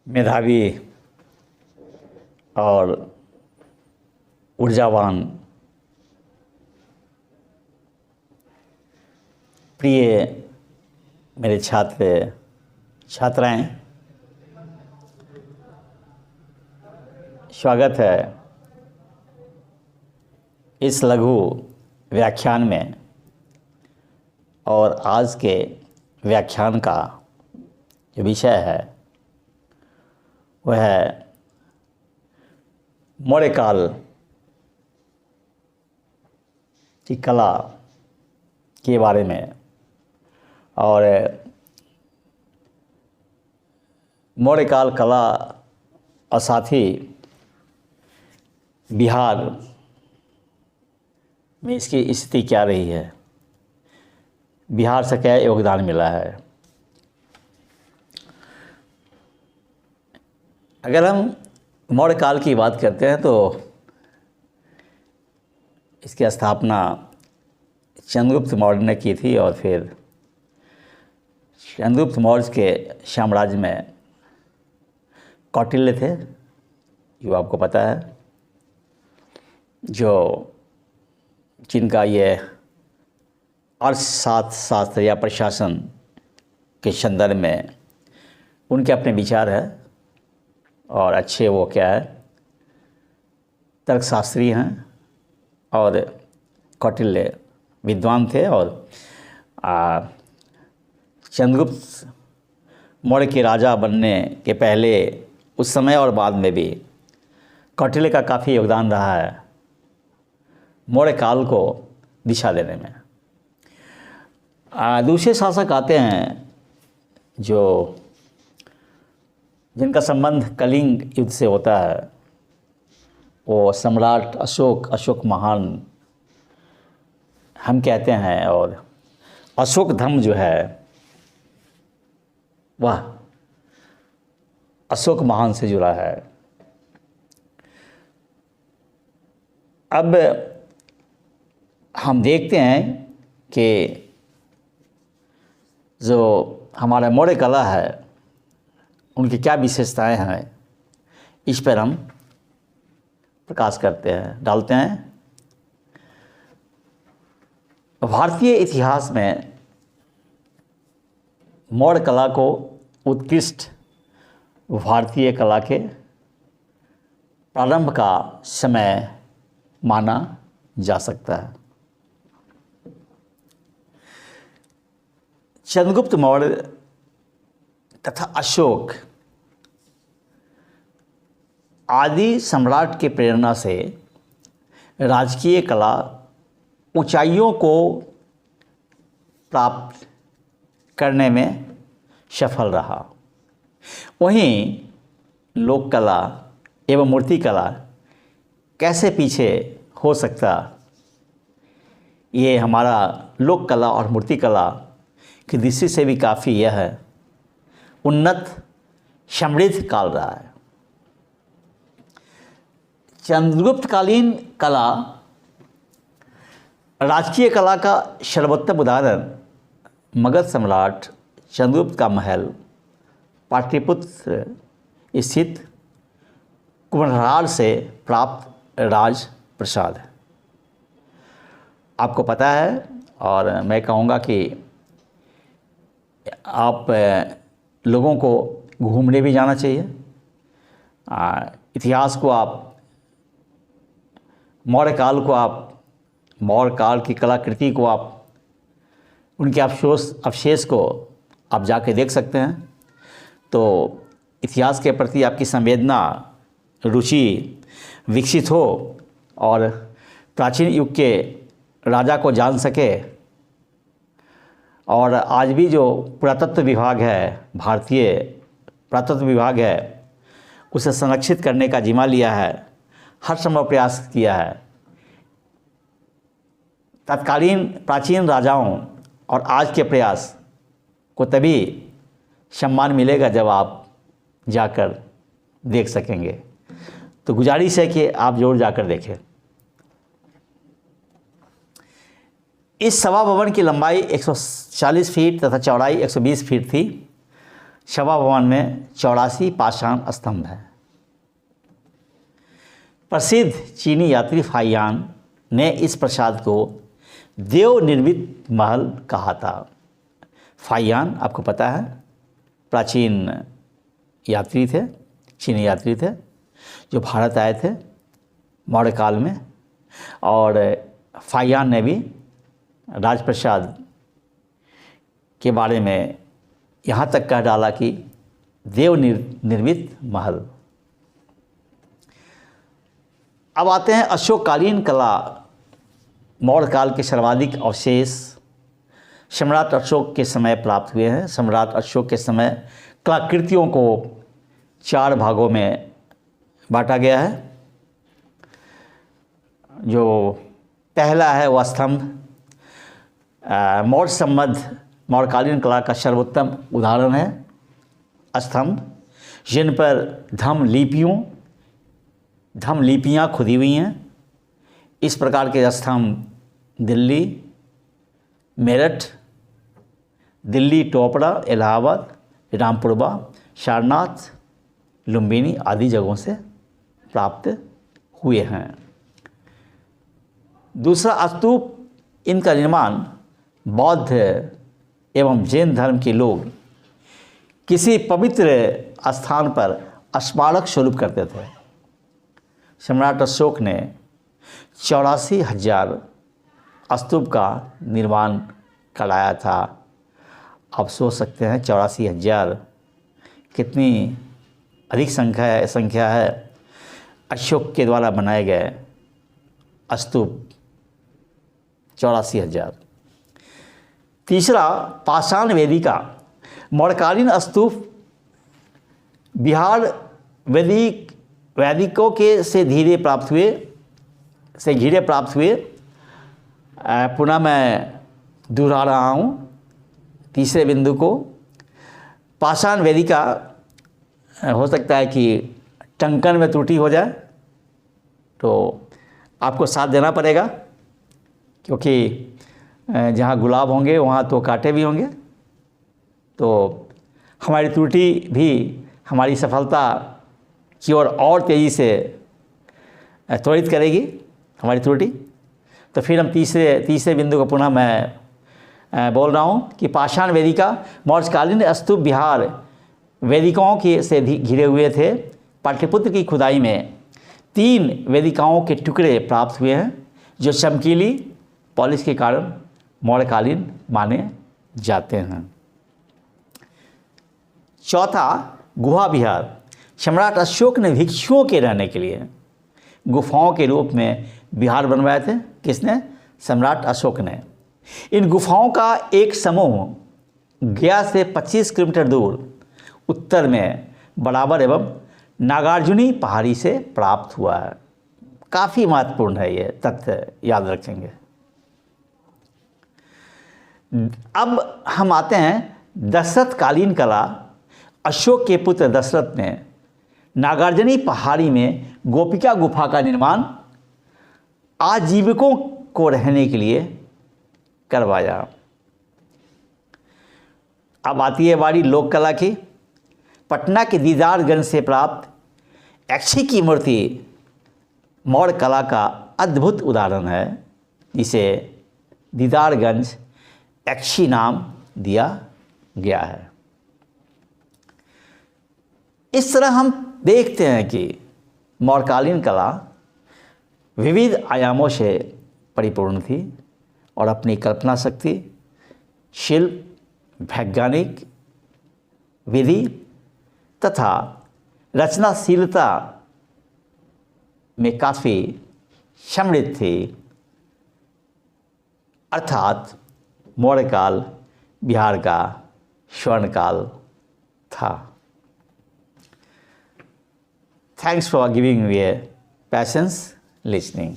मेधावी और ऊर्जावान प्रिय मेरे छात्र छात्राएं, स्वागत है इस लघु व्याख्यान में। और आज के व्याख्यान का जो विषय है वह है मौर्य काल की कला के बारे में। और मौर्य काल कला और साथ ही बिहार में इसकी स्थिति क्या रही है, बिहार से क्या योगदान मिला है। अगर हम मौर्य काल की बात करते हैं तो इसकी स्थापना चंद्रगुप्त मौर्य ने की थी। और फिर चंद्रगुप्त मौर्य के साम्राज्य में कौटिल्य थे, जो आपको पता है, जो जिनका ये अर्थशास्त्र या प्रशासन के संदर्भ में उनके अपने विचार है। और अच्छे वो क्या है, तर्कशास्त्री हैं। और कौटिल्य विद्वान थे। और चंद्रगुप्त मौर्य के राजा बनने के पहले, उस समय और बाद में भी कौटिल्य का काफ़ी योगदान रहा है मौर्य काल को दिशा देने में। दूसरे शासक आते हैं जो जिनका संबंध कलिंग युद्ध से होता है, वो सम्राट अशोक महान हम कहते हैं। और अशोक धर्म जो है वह अशोक महान से जुड़ा है। अब हम देखते हैं कि जो हमारा मौर्य कला है उनकी क्या विशेषताएं हैं, इस पर हम प्रकाश करते हैं, डालते हैं। भारतीय इतिहास में मौर्य कला को उत्कृष्ट भारतीय कला के प्रारंभ का समय माना जा सकता है। चंद्रगुप्त मौर्य तथा अशोक आदि सम्राट के प्रेरणा से राजकीय कला ऊंचाइयों को प्राप्त करने में सफल रहा। वहीं लोक कला एवं मूर्ति कला कैसे पीछे हो सकता, ये हमारा लोक कला और मूर्ति कला की दृष्टि से भी काफ़ी यह उन्नत समृद्ध काल रहा है। चंद्रगुप्तकालीन कला राजकीय कला का सर्वोत्तम उदाहरण मगध सम्राट चंद्रगुप्त का महल पाटलिपुत्र स्थित कुम्भलहार से प्राप्त राज प्रसाद है। आपको पता है, और मैं कहूँगा कि आप लोगों को घूमने भी जाना चाहिए। इतिहास को आप, मौर्य काल को आप, मौर्य काल की कलाकृति को आप, उनके अवशेष को आप जाके देख सकते हैं। तो इतिहास के प्रति आपकी संवेदना, रुचि विकसित हो और प्राचीन युग के राजा को जान सके। और आज भी जो पुरातत्व विभाग है, भारतीय पुरातत्व विभाग है, उसे संरक्षित करने का जिम्मा लिया है, हर संभव प्रयास किया है। तत्कालीन प्राचीन राजाओं और आज के प्रयास को तभी सम्मान मिलेगा जब आप जाकर देख सकेंगे। तो गुजारिश है कि आप जरूर जाकर देखें। इस सभा भवन की लंबाई 140 फीट तथा चौड़ाई 120 फीट थी। सभा भवन में 84 पाषाण स्तंभ हैं। प्रसिद्ध चीनी यात्री फाहियान ने इस प्रासाद को देव निर्मित महल कहा था। फाहियान आपको पता है प्राचीन यात्री थे, चीनी यात्री थे जो भारत आए थे मौर्य काल में, और फाहियान ने भी राजप्रसाद के बारे में यहाँ तक कह डाला कि देव निर्मित महल। अब आते हैं अशोककालीन कला। मौर्य काल के सर्वाधिक अवशेष सम्राट अशोक के समय प्राप्त हुए हैं। सम्राट अशोक के समय कलाकृतियों को 4 भागों में बांटा गया है। जो पहला है वह स्तंभ। मौर्य संबंध मौर्यकालीन कला का सर्वोत्तम उदाहरण है स्तंभ, जिन पर धम लिपियाँ खुदी हुई हैं। इस प्रकार के स्तंभ दिल्ली, मेरठ, दिल्ली टोपड़ा, इलाहाबाद, रामपुरबा, सारनाथ, लुम्बिनी आदि जगहों से प्राप्त हुए हैं। दूसरा स्तूप, इनका निर्माण बौद्ध एवं जैन धर्म के लोग किसी पवित्र स्थान पर स्मारक स्वरूप करते थे। सम्राट अशोक ने 84,000 स्तूप का निर्माण कराया था। आप सोच सकते हैं 84,000 कितनी अधिक संख्या है अशोक के द्वारा बनाए गए स्तूप 84,000। तीसरा पाषाण वेदिका। मौर्यकालीन स्तूप बिहार वैदिकों के से घिरे प्राप्त हुए। पुनः मैं दोहरा रहा हूँ तीसरे बिंदु को। पाषाण वेदिका हो सकता है कि टंकन में त्रुटि हो जाए तो आपको साथ देना पड़ेगा, क्योंकि जहाँ गुलाब होंगे वहाँ तो कांटे भी होंगे। तो हमारी त्रुटि भी हमारी सफलता की ओर और तेज़ी से त्वरित करेगी हमारी त्रुटि। तो फिर हम तीसरे बिंदु को पुनः मैं बोल रहा हूँ कि पाषाण वेदिका मौर्यकालीन स्तूप बिहार वेदिकाओं के से घिरे हुए थे। पाटलिपुत्र की खुदाई में 3 वेदिकाओं के टुकड़े प्राप्त हुए हैं जो चमकीली पॉलिश के कारण मौर्यकालीन माने जाते हैं। चौथा गुहा विहार। सम्राट अशोक ने भिक्षुओं के रहने के लिए गुफाओं के रूप में विहार बनवाए थे। किसने? सम्राट अशोक ने। इन गुफाओं का एक समूह गया से 25 किलोमीटर दूर उत्तर में बराबर एवं नागार्जुनी पहाड़ी से प्राप्त हुआ है। काफ़ी महत्वपूर्ण है ये तथ्य, याद रखेंगे। अब हम आते हैं दशरथकालीन कला। अशोक के पुत्र दशरथ ने नागार्जुनी पहाड़ी में गोपिका गुफा का निर्माण आजीविकों को रहने के लिए करवाया। अब आती है बारी लोक कला की। पटना के दीदारगंज से प्राप्त यक्षी की मूर्ति मौर्य कला का अद्भुत उदाहरण है, जिसे दीदारगंज यक्षी नाम दिया गया है। इस तरह हम देखते हैं कि मौर्यकालीन कला विविध आयामों से परिपूर्ण थी और अपनी कल्पना शक्ति, शिल्प, वैज्ञानिक विधि तथा रचनाशीलता में काफ़ी समृद्ध थी। अर्थात मौर्यकाल बिहार का स्वर्णकाल था। Thanks for giving me a patience listening.